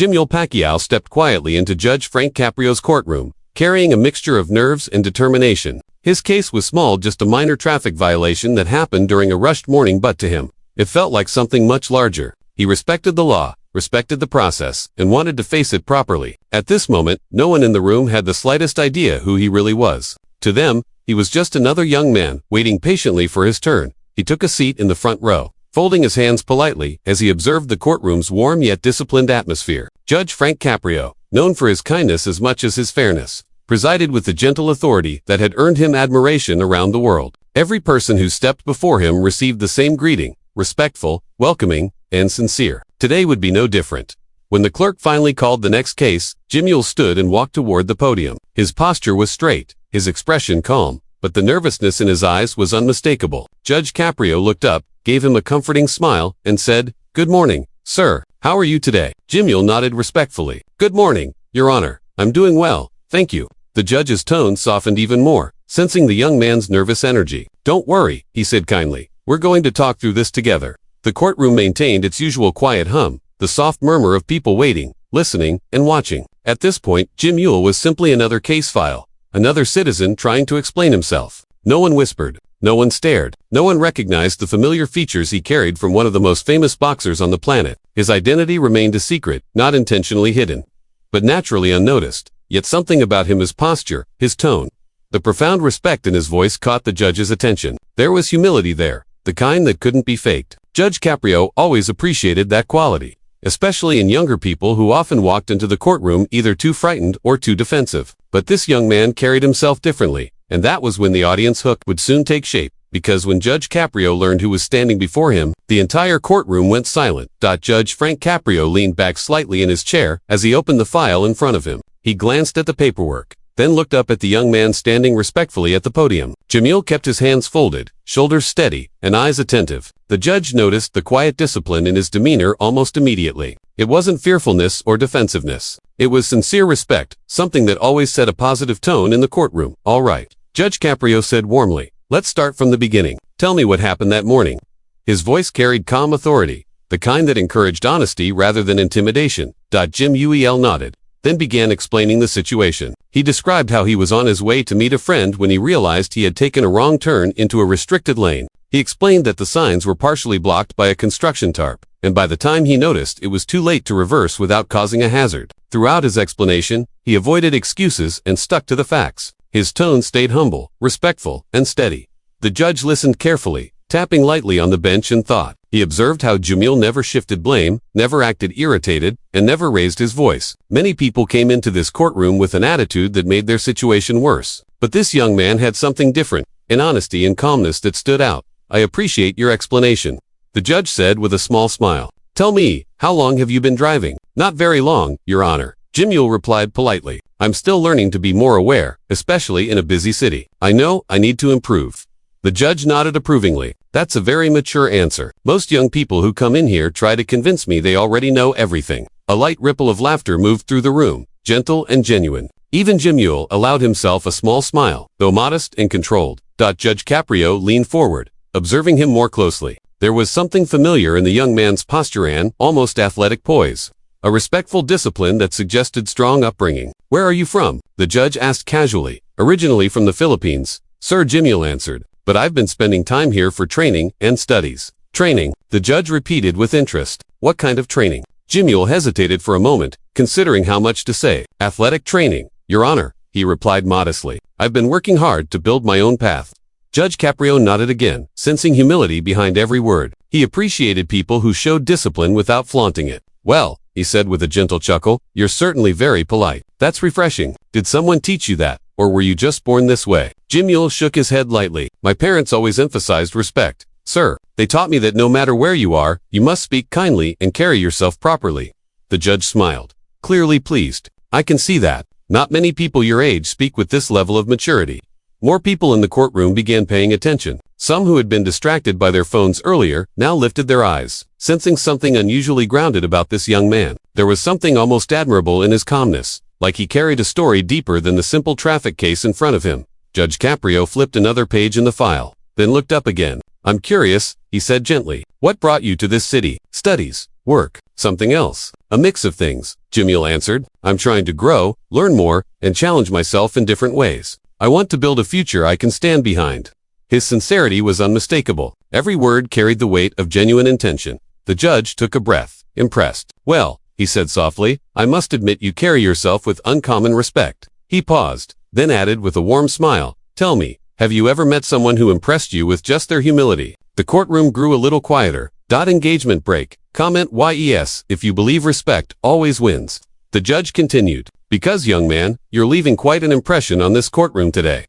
Pacquiao stepped quietly into Judge Frank Caprio's courtroom, carrying a mixture of nerves and determination. His case was small, just a minor traffic violation that happened during a rushed morning, but to him, it felt like something much larger. He respected the law, respected the process, and wanted to face it properly. At this moment, no one in the room had the slightest idea who he really was. To them, he was just another young man, waiting patiently for his turn. He took a seat in the front row, folding his hands politely as he observed the courtroom's warm yet disciplined atmosphere. Judge Frank Caprio, known for his kindness as much as his fairness, presided with the gentle authority that had earned him admiration around the world. Every person who stepped before him received the same greeting, respectful, welcoming, and sincere. Today would be no different. When the clerk finally called the next case, Judge stood and walked toward the podium. His posture was straight, his expression calm, but the nervousness in his eyes was unmistakable. Judge Caprio looked up, gave him a comforting smile, and said, "Good morning, sir. How are you today?" Judge nodded respectfully. "Good morning, Your Honor. I'm doing well, thank you." The judge's tone softened even more, sensing the young man's nervous energy. "Don't worry," he said kindly. "We're going to talk through this together." The courtroom maintained its usual quiet hum, the soft murmur of people waiting, listening, and watching. At this point, Judge was simply another case file, another citizen trying to explain himself. No one whispered, no one stared, no one recognized the familiar features he carried from one of the most famous boxers on the planet. His identity remained a secret, not intentionally hidden, but naturally unnoticed. Yet something about him, his posture, his tone, the profound respect in his voice caught the judge's attention. There was humility there, the kind that couldn't be faked. Judge Caprio always appreciated that quality, especially in younger people who often walked into the courtroom either too frightened or too defensive. But this young man carried himself differently, and that was when the audience hook would soon take shape, because when Judge Caprio learned who was standing before him, the entire courtroom went silent. Judge Frank Caprio leaned back slightly in his chair as he opened the file in front of him. He glanced at the paperwork, then looked up at the young man standing respectfully at the podium. Judge kept his hands folded, shoulders steady, and eyes attentive. The judge noticed the quiet discipline in his demeanor almost immediately. It wasn't fearfulness or defensiveness. It was sincere respect, something that always set a positive tone in the courtroom. "All right," Judge Caprio said warmly. "Let's start from the beginning. Tell me what happened that morning." His voice carried calm authority, the kind that encouraged honesty rather than intimidation. Judge nodded, then began explaining the situation. He described how he was on his way to meet a friend when he realized he had taken a wrong turn into a restricted lane. He explained that the signs were partially blocked by a construction tarp, and by the time he noticed, it was too late to reverse without causing a hazard. Throughout his explanation, he avoided excuses and stuck to the facts. His tone stayed humble, respectful, and steady. The judge listened carefully, tapping lightly on the bench in thought. He observed how Judge never shifted blame, never acted irritated, and never raised his voice. Many people came into this courtroom with an attitude that made their situation worse. But this young man had something different, an honesty and calmness that stood out. "I appreciate your explanation," the judge said with a small smile. "Tell me, how long have you been driving?" "Not very long, Your Honor," Judge replied politely. "I'm still learning to be more aware, especially in a busy city. I know I need to improve." The judge nodded approvingly. "That's a very mature answer. Most young people who come in here try to convince me they already know everything." A light ripple of laughter moved through the room, gentle and genuine. Even Judge allowed himself a small smile, though modest and controlled. Judge Caprio leaned forward, observing him more closely. There was something familiar in the young man's posture, and almost athletic poise, a respectful discipline that suggested strong upbringing. "Where are you from?" the judge asked casually. "Originally from the Philippines, sir," Judge answered. "But I've been spending time here for training and studies." "Training?" the judge repeated with interest. "What kind of training?" Judge hesitated for a moment, considering how much to say. "Athletic training, Your Honor," he replied modestly. "I've been working hard to build my own path." Judge Caprio nodded again, sensing humility behind every word. He appreciated people who showed discipline without flaunting it. "Well," he said with a gentle chuckle, "you're certainly very polite. That's refreshing. Did someone teach you that, or were you just born this way?" Judge shook his head lightly. "My parents always emphasized respect, sir. They taught me that no matter where you are, you must speak kindly and carry yourself properly." The judge smiled, clearly pleased. "I can see that. Not many people your age speak with this level of maturity." More people in the courtroom began paying attention. Some who had been distracted by their phones earlier now lifted their eyes, sensing something unusually grounded about this young man. There was something almost admirable in his calmness, like he carried a story deeper than the simple traffic case in front of him. Judge Caprio flipped another page in the file, then looked up again. "I'm curious," he said gently. "What brought you to this city? Studies? Work?" Something else. A mix of things, Jamil answered. I'm trying to grow, learn more, and challenge myself in different ways. I want to build a future I can stand behind. His sincerity was unmistakable. Every word carried the weight of genuine intention. The judge took a breath, impressed. Well, he said softly, I must admit you carry yourself with uncommon respect. He paused, then added with a warm smile, tell me, have you ever met someone who impressed you with just their humility? The courtroom grew a little quieter. Engagement break. Comment yes, if you believe respect always wins. The judge continued, because young man, you're leaving quite an impression on this courtroom today.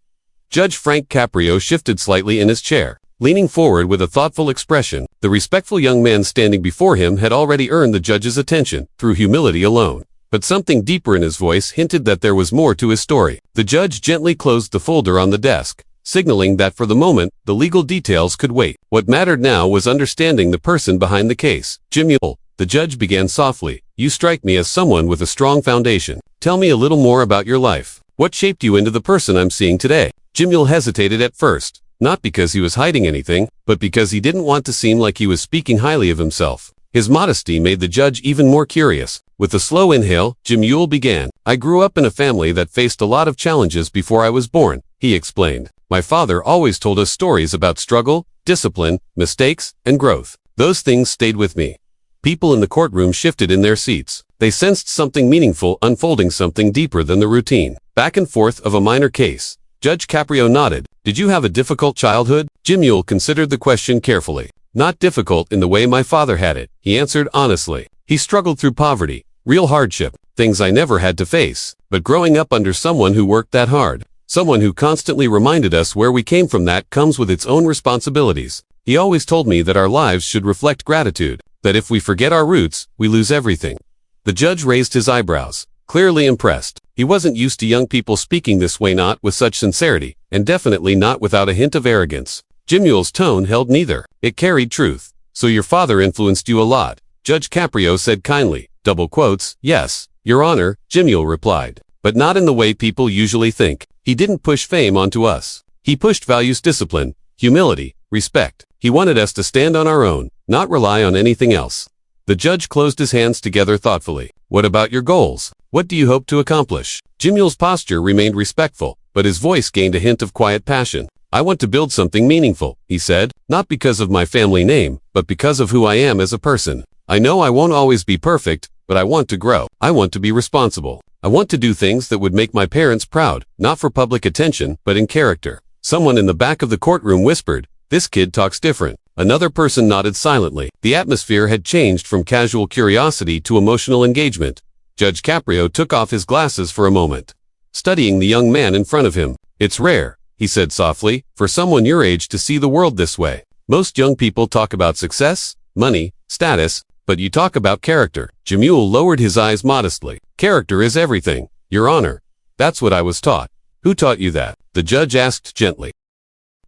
Judge Frank Caprio shifted slightly in his chair, leaning forward with a thoughtful expression. The respectful young man standing before him had already earned the judge's attention through humility alone. But something deeper in his voice hinted that there was more to his story. The judge gently closed the folder on the desk, signaling that for the moment, the legal details could wait. What mattered now was understanding the person behind the case. Jamil, the judge began softly, you strike me as someone with a strong foundation. Tell me a little more about your life. What shaped you into the person I'm seeing today? Jamil hesitated at first, not because he was hiding anything, but because he didn't want to seem like he was speaking highly of himself. His modesty made the judge even more curious. With a slow inhale, Jamil began. I grew up in a family that faced a lot of challenges before I was born, he explained. My father always told us stories about struggle, discipline, mistakes, and growth. Those things stayed with me. People in the courtroom shifted in their seats. They sensed something meaningful unfolding, something deeper than the routine. Back and forth of a minor case. Judge Caprio nodded. Did you have a difficult childhood? Jamil considered the question carefully. Not difficult in the way my father had it, he answered honestly. He struggled through poverty, real hardship, things I never had to face. But growing up under someone who worked that hard, someone who constantly reminded us where we came from, that comes with its own responsibilities. He always told me that our lives should reflect gratitude, that if we forget our roots, we lose everything. The judge raised his eyebrows, clearly impressed. He wasn't used to young people speaking this way, not with such sincerity, and definitely not without a hint of arrogance. Jamil's tone held neither. It carried truth. So your father influenced you a lot, Judge Caprio said kindly. Double quotes, yes, Your Honor, Jamil replied. But not in the way people usually think. He didn't push fame onto us. He pushed values, discipline, humility, respect. He wanted us to stand on our own, not rely on anything else. The judge closed his hands together thoughtfully. What about your goals? What do you hope to accomplish? Jamil's posture remained respectful, but his voice gained a hint of quiet passion. I want to build something meaningful, he said, not because of my family name, but because of who I am as a person. I know I won't always be perfect, but I want to grow. I want to be responsible. I want to do things that would make my parents proud, not for public attention, but in character. Someone in the back of the courtroom whispered, this kid talks different. Another person nodded silently. The atmosphere had changed from casual curiosity to emotional engagement. Judge Caprio took off his glasses for a moment, studying the young man in front of him. It's rare, he said softly, for someone your age to see the world this way. Most young people talk about success, money, status, but you talk about character. Jamil lowered his eyes modestly. Character is everything, Your Honor. That's what I was taught. Who taught you that? The judge asked gently.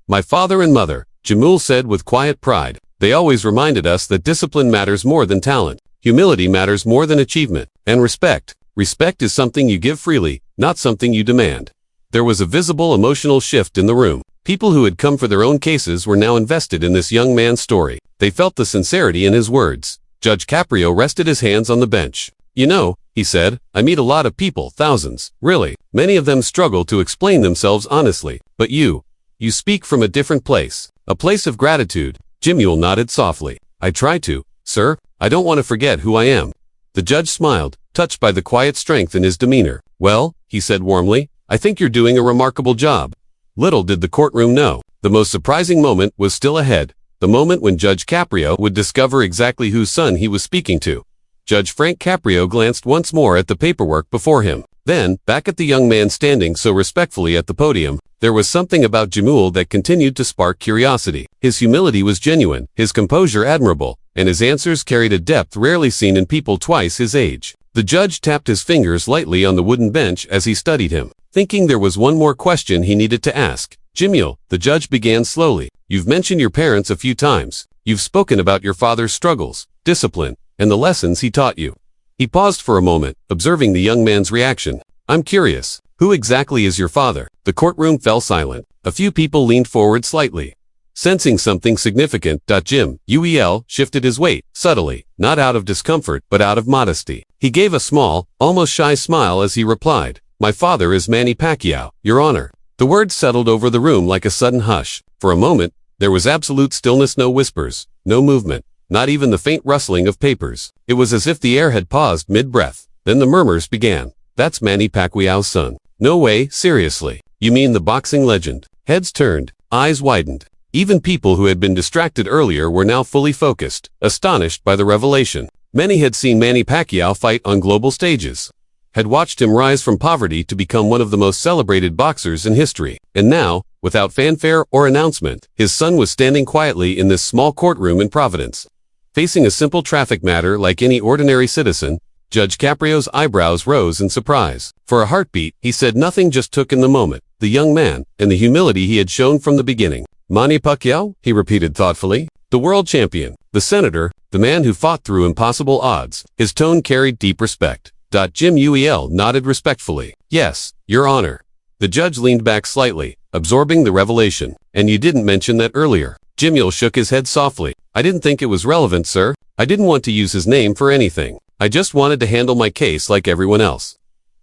My father and mother, Jamil said with quiet pride. They always reminded us that discipline matters more than talent. Humility matters more than achievement. And respect. Respect is something you give freely, not something you demand. There was a visible emotional shift in the room. People who had come for their own cases were now invested in this young man's story. They felt the sincerity in his words. Judge Caprio rested his hands on the bench. You know, he said, I meet a lot of people, thousands, really. Many of them struggle to explain themselves honestly. But you speak from a different place. A place of gratitude. Jamil nodded softly. I try to, sir. I don't want to forget who I am. The judge smiled, touched by the quiet strength in his demeanor. Well, he said warmly, I think you're doing a remarkable job. Little did the courtroom know. The most surprising moment was still ahead. The moment when Judge Caprio would discover exactly whose son he was speaking to. Judge Frank Caprio glanced once more at the paperwork before him. Then, back at the young man standing so respectfully at the podium, there was something about Jamil that continued to spark curiosity. His humility was genuine, his composure admirable, and his answers carried a depth rarely seen in people twice his age. The judge tapped his fingers lightly on the wooden bench as he studied him, thinking there was one more question he needed to ask. Jamil, the judge began slowly. You've mentioned your parents a few times. You've spoken about your father's struggles, discipline, and the lessons he taught you. He paused for a moment, observing the young man's reaction. I'm curious. Who exactly is your father? The courtroom fell silent. A few people leaned forward slightly. Sensing something significant, Jim Uel shifted his weight, subtly, not out of discomfort but out of modesty. He gave a small, almost shy smile as he replied, "My father is Manny Pacquiao, Your Honor." The words settled over the room like a sudden hush. For a moment, there was absolute stillness, no whispers, no movement, not even the faint rustling of papers. It was as if the air had paused mid-breath. Then the murmurs began. "That's Manny Pacquiao's son." "No way, seriously. You mean the boxing legend?" Heads turned, eyes widened. Even people who had been distracted earlier were now fully focused, astonished by the revelation. Many had seen Manny Pacquiao fight on global stages, had watched him rise from poverty to become one of the most celebrated boxers in history. And now, without fanfare or announcement, his son was standing quietly in this small courtroom in Providence. Facing a simple traffic matter like any ordinary citizen, Judge Caprio's eyebrows rose in surprise. For a heartbeat, he said nothing, just took in the moment, the young man, and the humility he had shown from the beginning. "Manny Pacquiao?" he repeated thoughtfully. "The world champion, the senator, the man who fought through impossible odds." His tone carried deep respect. Jim Uel nodded respectfully. "Yes, Your Honor." The judge leaned back slightly, absorbing the revelation. "And you didn't mention that earlier." Jim Uel shook his head softly. "I didn't think it was relevant, sir. I didn't want to use his name for anything. I just wanted to handle my case like everyone else."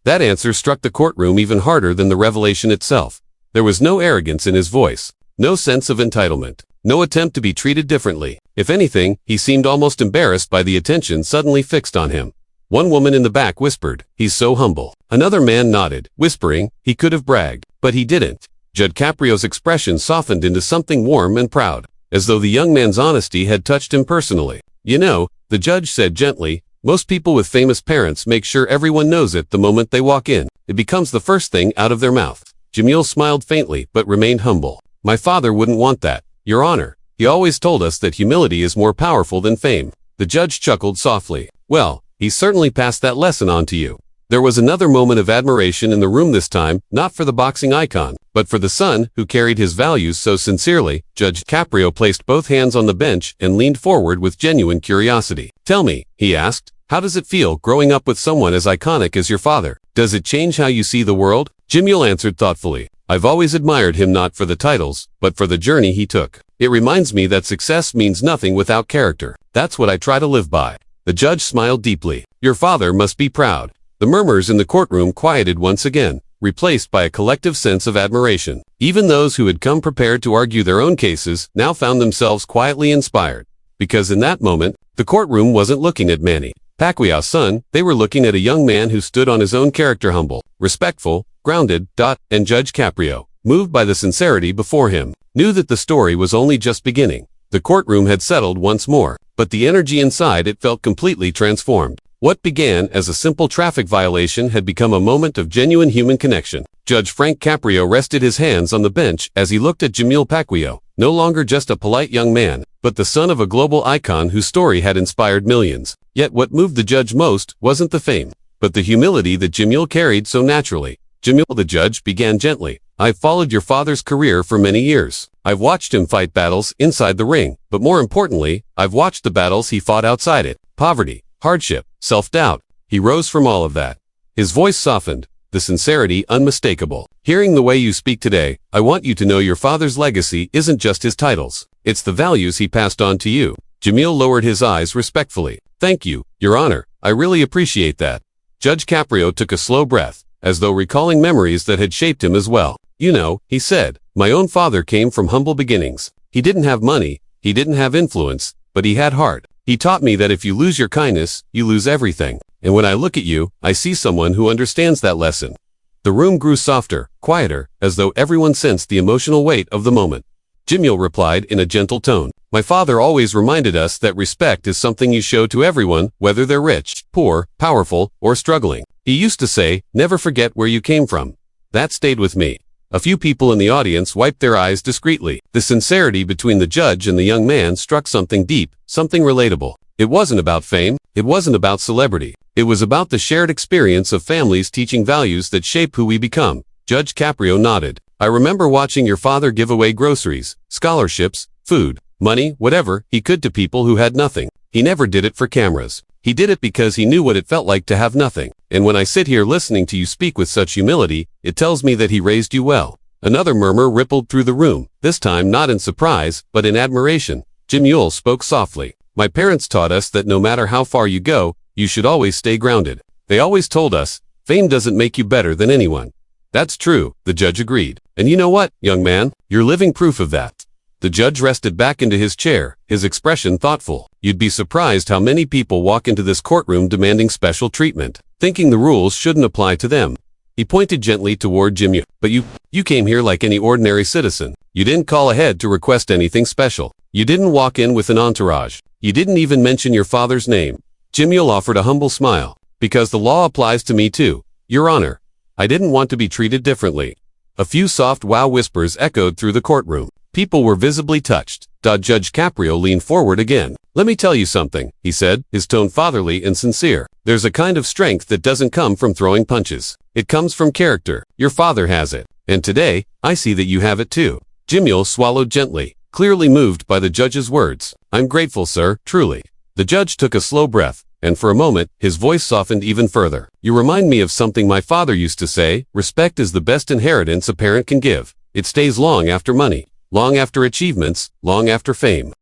That answer struck the courtroom even harder than the revelation itself. There was no arrogance in his voice, no sense of entitlement, no attempt to be treated differently. If anything, he seemed almost embarrassed by the attention suddenly fixed on him. One woman in the back whispered, "He's so humble." Another man nodded, whispering, "He could have bragged, but he didn't." Judge Caprio's expression softened into something warm and proud, as though the young man's honesty had touched him personally. "You know," the judge said gently, "most people with famous parents make sure everyone knows it the moment they walk in. It becomes the first thing out of their mouth." Jamil smiled faintly but remained humble. "My father wouldn't want that, Your Honor. He always told us that humility is more powerful than fame." The judge chuckled softly. "Well, he certainly passed that lesson on to you." There was another moment of admiration in the room, this time, not for the boxing icon, but for the son who carried his values so sincerely. Judge Caprio placed both hands on the bench and leaned forward with genuine curiosity. "Tell me," he asked, "how does it feel growing up with someone as iconic as your father? Does it change how you see the world?" Jimul answered thoughtfully, "I've always admired him, not for the titles, but for the journey he took. It reminds me that success means nothing without character. That's what I try to live by." The judge smiled deeply. "Your father must be proud." The murmurs in the courtroom quieted once again, replaced by a collective sense of admiration. Even those who had come prepared to argue their own cases now found themselves quietly inspired. Because in that moment, the courtroom wasn't looking at Manny Pacquiao's son, they were looking at a young man who stood on his own character, humble, respectful, grounded. And Judge Caprio, moved by the sincerity before him, knew that the story was only just beginning. The courtroom had settled once more, but the energy inside it felt completely transformed. What began as a simple traffic violation had become a moment of genuine human connection. Judge Frank Caprio rested his hands on the bench as he looked at Jamil Pacquiao, no longer just a polite young man, but the son of a global icon whose story had inspired millions. Yet what moved the judge most wasn't the fame, but the humility that Jamil carried so naturally. "Jamil," the judge began gently, "I've followed your father's career for many years. I've watched him fight battles inside the ring, but more importantly, I've watched the battles he fought outside it. Poverty, hardship, self-doubt. He rose from all of that." His voice softened, the sincerity unmistakable. "Hearing the way you speak today, I want you to know your father's legacy isn't just his titles. It's the values he passed on to you." Jamil lowered his eyes respectfully. "Thank you, Your Honor. I really appreciate that." Judge Caprio took a slow breath, as though recalling memories that had shaped him as well. "You know," he said, "my own father came from humble beginnings. He didn't have money, he didn't have influence, but he had heart. He taught me that if you lose your kindness, you lose everything. And when I look at you, I see someone who understands that lesson." The room grew softer, quieter, as though everyone sensed the emotional weight of the moment. Jamil replied in a gentle tone, "My father always reminded us that respect is something you show to everyone, whether they're rich, poor, powerful, or struggling. He used to say, never forget where you came from." That stayed with me. A few people in the audience wiped their eyes discreetly. The sincerity between the judge and the young man struck something deep, something relatable. It wasn't about fame, it wasn't about celebrity. It was about the shared experience of families teaching values that shape who we become. Judge Caprio nodded. "I remember watching your father give away groceries, scholarships, food, money, whatever he could to people who had nothing. He never did it for cameras. He did it because he knew what it felt like to have nothing. And when I sit here listening to you speak with such humility, it tells me that he raised you well." Another murmur rippled through the room, this time not in surprise, but in admiration. Jimule spoke softly. My parents taught us that no matter how far you go, you should always stay grounded. They always told us, fame doesn't make you better than anyone. That's true, the judge agreed. And you know what, young man? You're living proof of that. The judge rested back into his chair, his expression thoughtful. You'd be surprised how many people walk into this courtroom demanding special treatment, thinking the rules shouldn't apply to them. He pointed gently toward Jimule. But you came here like any ordinary citizen. You didn't call ahead to request anything special. You didn't walk in with an entourage. You didn't even mention your father's name. Jimule offered a humble smile. Because the law applies to me too, Your Honor. I didn't want to be treated differently. A few soft wow whispers echoed through the courtroom. People were visibly touched. Judge Caprio leaned forward again. Let me tell you something, he said, his tone fatherly and sincere. There's a kind of strength that doesn't come from throwing punches. It comes from character. Your father has it. And today, I see that you have it too. Jimule swallowed gently, clearly moved by the judge's words. I'm grateful, sir, truly. The judge took a slow breath, and for a moment, his voice softened even further. You remind me of something my father used to say, respect is the best inheritance a parent can give. It stays long after money, long after achievements, long after fame.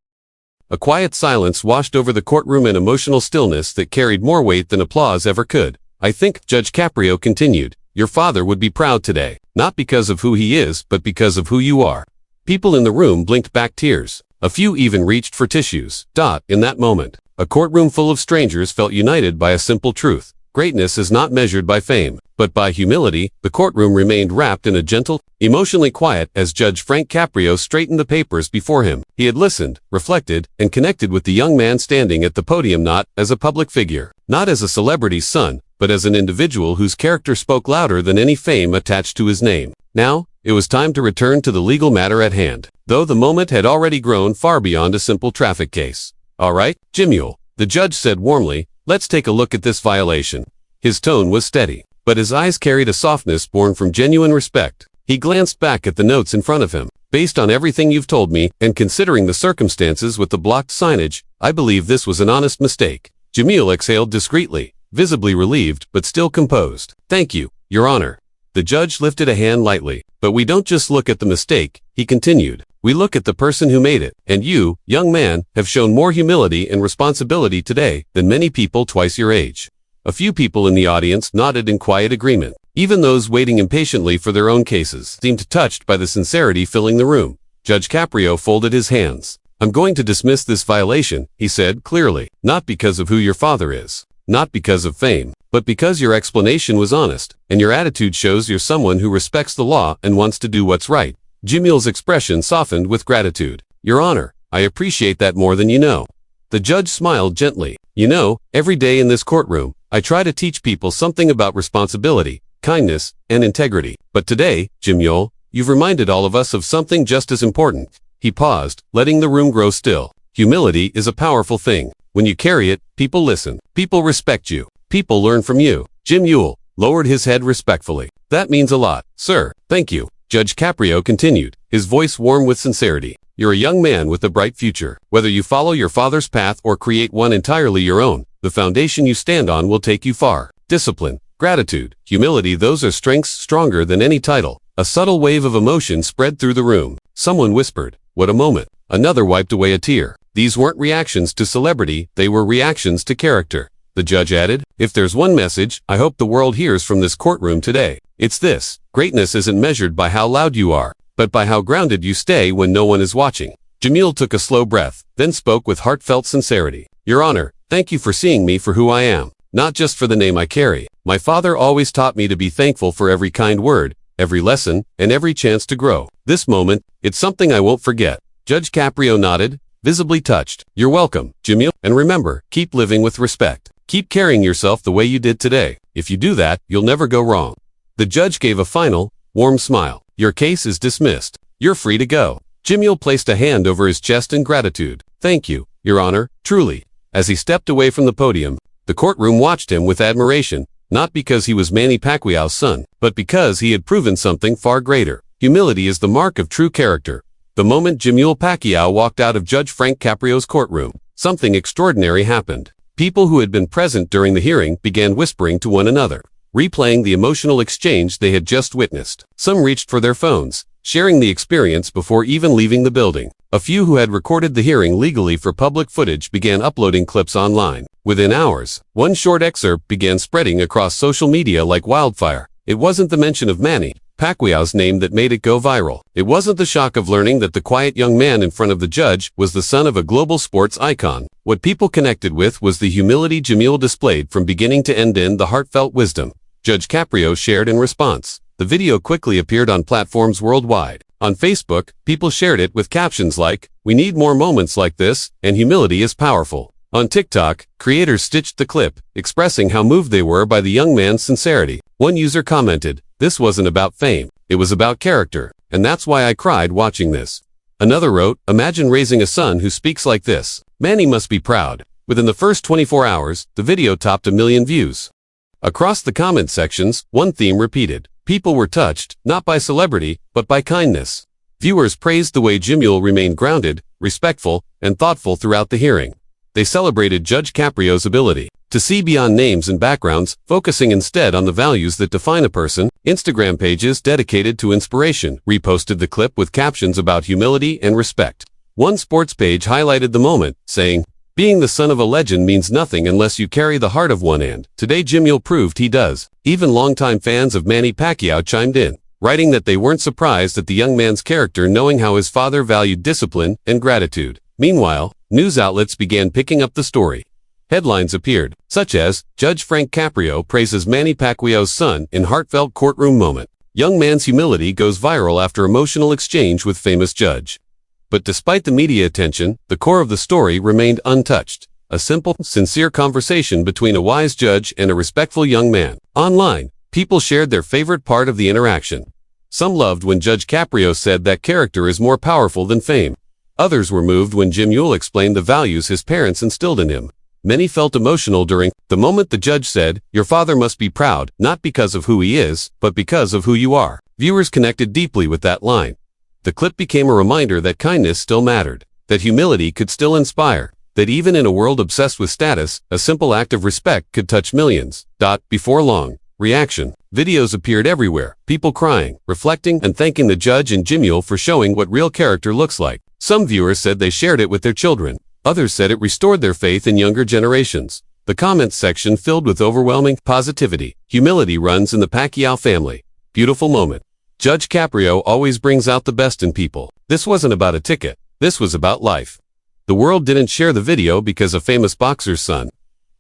A quiet silence washed over the courtroom, an emotional stillness that carried more weight than applause ever could. I think, Judge Caprio continued, your father would be proud today, not because of who he is, but because of who you are. People in the room blinked back tears. A few even reached for tissues. In that moment, a courtroom full of strangers felt united by a simple truth. Greatness is not measured by fame, but by humility. The courtroom remained wrapped in a gentle, emotionally quiet as Judge Frank Caprio straightened the papers before him. He had listened, reflected, and connected with the young man standing at the podium, not as a public figure, not as a celebrity's son, but as an individual whose character spoke louder than any fame attached to his name. Now, it was time to return to the legal matter at hand, though the moment had already grown far beyond a simple traffic case. All right, Jimule, the judge said warmly, let's take a look at this violation. His tone was steady, but his eyes carried a softness born from genuine respect. He glanced back at the notes in front of him. Based on everything you've told me, and considering the circumstances with the blocked signage, I believe this was an honest mistake. Jimule exhaled discreetly, visibly relieved, but still composed. Thank you, Your Honor. The judge lifted a hand lightly. But we don't just look at the mistake, he continued. We look at the person who made it. And you, young man, have shown more humility and responsibility today than many people twice your age. A few people in the audience nodded in quiet agreement. Even those waiting impatiently for their own cases seemed touched by the sincerity filling the room. Judge Caprio folded his hands. I'm going to dismiss this violation, he said clearly, not because of who your father is, not because of fame, but because your explanation was honest, and your attitude shows you're someone who respects the law and wants to do what's right. Jimule's expression softened with gratitude. Your Honor, I appreciate that more than you know. The judge smiled gently. You know, every day in this courtroom, I try to teach people something about responsibility, kindness, and integrity. But today, Jimule, you've reminded all of us of something just as important. He paused, letting the room grow still. Humility is a powerful thing. When you carry it, people listen. People respect you. People learn from you. Jimule lowered his head respectfully. That means a lot, sir. Thank you. Judge Caprio continued, his voice warm with sincerity. You're a young man with a bright future. Whether you follow your father's path or create one entirely your own, the foundation you stand on will take you far. Discipline, gratitude, humility, those are strengths stronger than any title. A subtle wave of emotion spread through the room. Someone whispered, "What a moment." Another wiped away a tear. These weren't reactions to celebrity, they were reactions to character. The judge added, if there's one message I hope the world hears from this courtroom today, it's this. Greatness isn't measured by how loud you are, but by how grounded you stay when no one is watching. Jimule took a slow breath, then spoke with heartfelt sincerity. Your Honor, thank you for seeing me for who I am, not just for the name I carry. My father always taught me to be thankful for every kind word, every lesson, and every chance to grow. This moment, it's something I won't forget. Judge Caprio nodded, visibly touched. You're welcome, Jimule. And remember, keep living with respect. Keep carrying yourself the way you did today. If you do that, you'll never go wrong. The judge gave a final, warm smile. Your case is dismissed. You're free to go. Jimule placed a hand over his chest in gratitude. Thank you, Your Honor, truly. As he stepped away from the podium, the courtroom watched him with admiration, not because he was Manny Pacquiao's son, but because he had proven something far greater. Humility is the mark of true character. The moment Jimule Pacquiao walked out of Judge Frank Caprio's courtroom, something extraordinary happened. People who had been present during the hearing began whispering to one another, replaying the emotional exchange they had just witnessed. Some reached for their phones, sharing the experience before even leaving the building. A few who had recorded the hearing legally for public footage began uploading clips online. Within hours, one short excerpt began spreading across social media like wildfire. It wasn't the mention of Manny Pacquiao's name that made it go viral. It wasn't the shock of learning that the quiet young man in front of the judge was the son of a global sports icon. What people connected with was the humility Jamil displayed from beginning to end in the heartfelt wisdom Judge Caprio shared in response. The video quickly appeared on platforms worldwide. On Facebook, people shared it with captions like, "We need more moments like this, and humility is powerful." On TikTok, creators stitched the clip, expressing how moved they were by the young man's sincerity. One user commented, "This wasn't about fame, it was about character, and that's why I cried watching this." Another wrote, "Imagine raising a son who speaks like this. Manny must be proud." Within the first 24 hours, the video topped 1 million views. Across the comment sections, one theme repeated. People were touched, not by celebrity, but by kindness. Viewers praised the way Jamil remained grounded, respectful, and thoughtful throughout the hearing. They celebrated Judge Caprio's ability to see beyond names and backgrounds, focusing instead on the values that define a person. Instagram pages dedicated to inspiration reposted the clip with captions about humility and respect. One sports page highlighted the moment, saying, "Being the son of a legend means nothing unless you carry the heart of one, and today Jamil proved he does." Even longtime fans of Manny Pacquiao chimed in, writing that they weren't surprised at the young man's character, knowing how his father valued discipline and gratitude. Meanwhile, news outlets began picking up the story. Headlines appeared, such as, "Judge Frank Caprio praises Manny Pacquiao's son in heartfelt courtroom moment." Young man's humility goes viral after emotional exchange with famous judge. But despite the media attention, the core of the story remained untouched. A simple, sincere conversation between a wise judge and a respectful young man. Online, people shared their favorite part of the interaction. Some loved when Judge Caprio said that character is more powerful than fame. Others were moved when Jamil explained the values his parents instilled in him. Many felt emotional during the moment the judge said, "Your father must be proud, not because of who he is, but because of who you are." Viewers connected deeply with that line. The clip became a reminder that kindness still mattered, that humility could still inspire, that even in a world obsessed with status, a simple act of respect could touch millions. Before long, reaction videos appeared everywhere, people crying, reflecting, and thanking the judge and Jamil for showing what real character looks like. Some viewers said they shared it with their children. Others said it restored their faith in younger generations. The comments section filled with overwhelming positivity. Humility runs in the Pacquiao family. Beautiful moment. Judge Caprio always brings out the best in people. This wasn't about a ticket. This was about life. The world didn't share the video because a famous boxer's son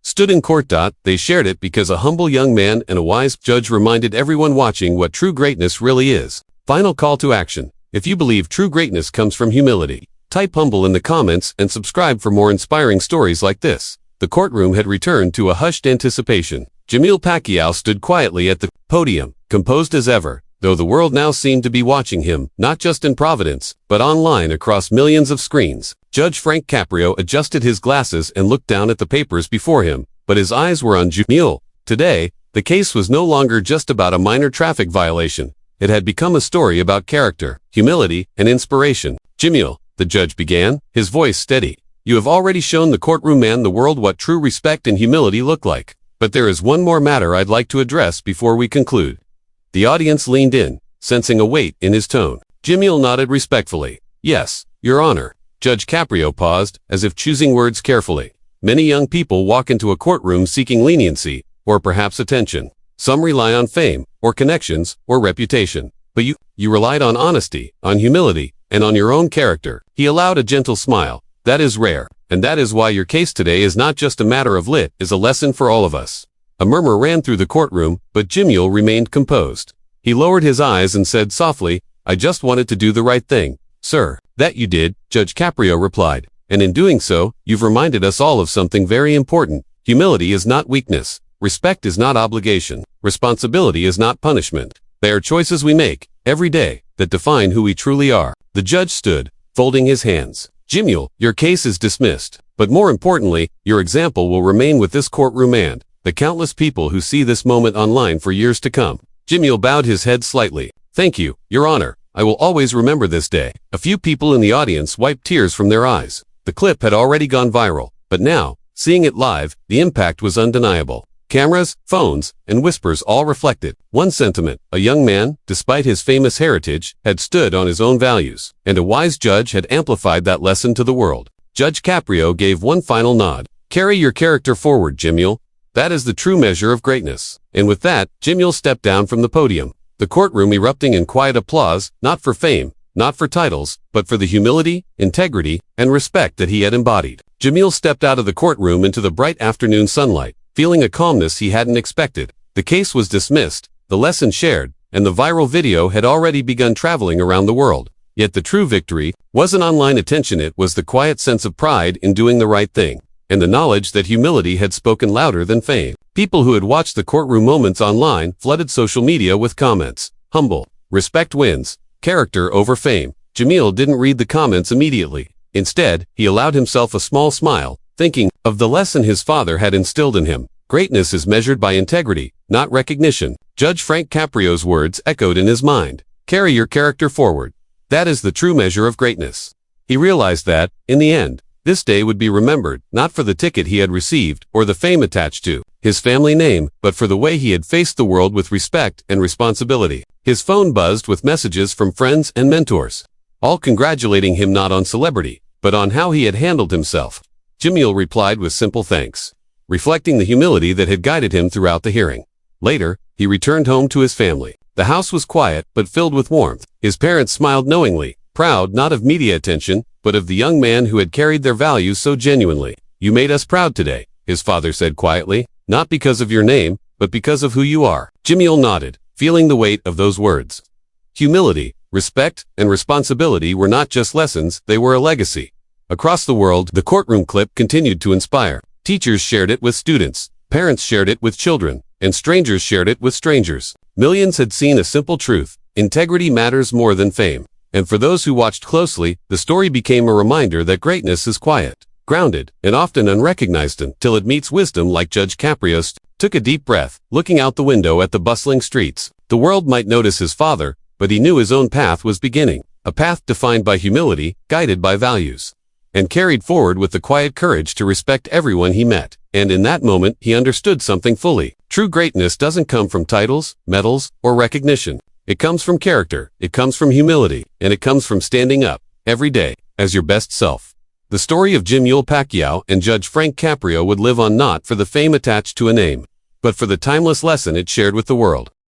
stood in court. They shared it because a humble young man and a wise judge reminded everyone watching what true greatness really is. Final call to action. If you believe true greatness comes from humility, type humble in the comments and subscribe for more inspiring stories like this. The courtroom had returned to a hushed anticipation. Jamil Pacquiao stood quietly at the podium, composed as ever, though the world now seemed to be watching him, not just in Providence, but online across millions of screens. Judge Frank Caprio adjusted his glasses and looked down at the papers before him, but his eyes were on Jamil. Today, the case was no longer just about a minor traffic violation. It had become a story about character, humility, and inspiration. "Jamil," the judge began, his voice steady, "you have already shown the courtroom and the world what true respect and humility look like. But there is one more matter I'd like to address before we conclude." The audience leaned in, sensing a weight in his tone. Jamil nodded respectfully. "Yes, Your Honor." Judge Caprio paused, as if choosing words carefully. Many young people walk into a courtroom seeking leniency, or perhaps attention. Some rely on fame, or connections, or reputation. But you relied on honesty, on humility, and on your own character. He allowed a gentle smile. "That is rare, and that is why your case today is not just a matter of lit, is a lesson for all of us." A murmur ran through the courtroom, but Jamil remained composed. He lowered his eyes and said softly, "I just wanted to do the right thing." "Sir, that you did," Judge Caprio replied. "And in doing so, you've reminded us all of something very important. Humility is not weakness. Respect is not obligation. Responsibility is not punishment. They are choices we make, every day, that define who we truly are." The judge stood, folding his hands. "Jamil, your case is dismissed. But more importantly, your example will remain with this courtroom and the countless people who see this moment online for years to come." Jamil bowed his head slightly. "Thank you, Your Honor. I will always remember this day." A few people in the audience wiped tears from their eyes. The clip had already gone viral, but now, seeing it live, the impact was undeniable. Cameras, phones, and whispers all reflected one sentiment. A young man, despite his famous heritage, had stood on his own values, and a wise judge had amplified that lesson to the world. Judge Caprio gave one final nod. Carry your character forward, Jimule. That is the true measure of greatness. And with that, Jimule stepped down from the podium, the courtroom erupting in quiet applause, not for fame, not for titles, but for the humility, integrity, and respect that he had embodied. Jimule stepped out of the courtroom into the bright afternoon sunlight, feeling a calmness he hadn't expected. The case was dismissed, the lesson shared, and the viral video had already begun traveling around the world. Yet the true victory wasn't online attention, it was the quiet sense of pride in doing the right thing, and the knowledge that humility had spoken louder than fame. People who had watched the courtroom moments online flooded social media with comments. Humble. Respect wins. Character over fame. Jimule didn't read the comments immediately. Instead, he allowed himself a small smile, thinking of the lesson his father had instilled in him. Greatness is measured by integrity, not recognition. Judge Frank Caprio's words echoed in his mind. Carry your character forward. That is the true measure of greatness. He realized that, in the end, this day would be remembered, not for the ticket he had received or the fame attached to his family name, but for the way he had faced the world with respect and responsibility. His phone buzzed with messages from friends and mentors, all congratulating him not on celebrity, but on how he had handled himself. Jimule replied with simple thanks, reflecting the humility that had guided him throughout the hearing. Later, he returned home to his family. The house was quiet, but filled with warmth. His parents smiled knowingly, proud not of media attention, but of the young man who had carried their values so genuinely. You made us proud today, his father said quietly, not because of your name, but because of who you are. Jimule nodded, feeling the weight of those words. Humility, respect, and responsibility were not just lessons, they were a legacy. Across the world, the courtroom clip continued to inspire. Teachers shared it with students, parents shared it with children, and strangers shared it with strangers. Millions had seen a simple truth: integrity matters more than fame. And for those who watched closely, the story became a reminder that greatness is quiet, grounded, and often unrecognized until it meets wisdom like Judge Caprio took a deep breath, looking out the window at the bustling streets. The world might notice his father, but he knew his own path was beginning, a path defined by humility, guided by values, and carried forward with the quiet courage to respect everyone he met. And in that moment, he understood something fully. True greatness doesn't come from titles, medals, or recognition. It comes from character, it comes from humility, and it comes from standing up, every day, as your best self. The story of Jimule Pacquiao and Judge Frank Caprio would live on not for the fame attached to a name, but for the timeless lesson it shared with the world.